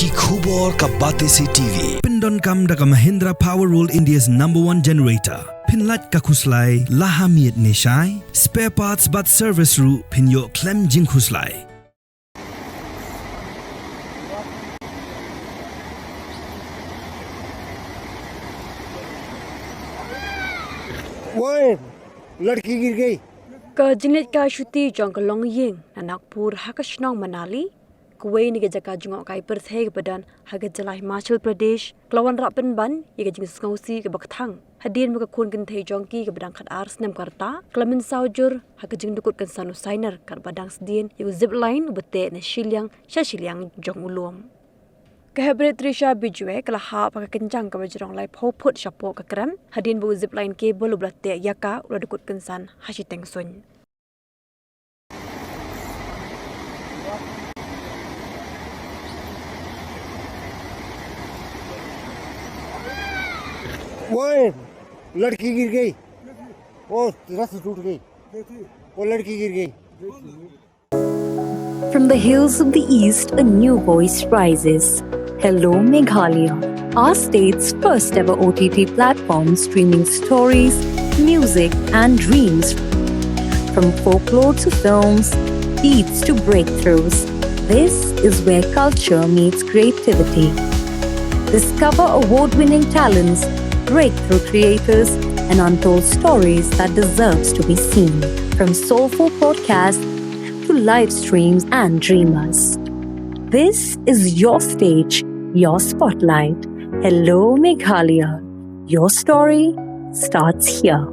Ki khubor ka bate se TV. Pindon kam da ka Mahindra Powerwall India's #1 generator. Pinlat ka khuslai lahamiet neshai. Spare parts but service ru pinyo klem jing khuslai. वो लड़की गिर गई Kajinit ka shuti jong kalong ying nanakpur hakashnong Manali kuwei ni jaka jungok kai pertheg badan haga jalai Himachal Pradesh klawan rapen ban ye jing sngosi ke bakthang hadin muka kun kin thei jongki ke badang khat ars nem karta Mynsaw jur haga jing Dkut kan sanu Sainar kan badang Sdien ye Zipline bete na shilyang jong ulom Kehabret Trisha Bijwe kalaha pakai kencang ke bajrong lai phoput shapo ke krem hadin bu Zipline cable ublate yaka ula Dkut kensan hasiteng sun वो लड़की गिर गई वो रस्सी टूट गई वो लड़की गिर गई From the hills of the east, a new voice rises. Hello Meghalaya, our state's first ever OTT platform streaming stories, music and dreams. From folklore to films, beats to breakthroughs, this is where culture meets creativity. Discover award-winning talents, breakthrough creators, and untold stories that deserves to be seen. From soulful podcasts to live streams and dreamers. This is your stage, your spotlight. Hello Meghalaya. Your story starts here.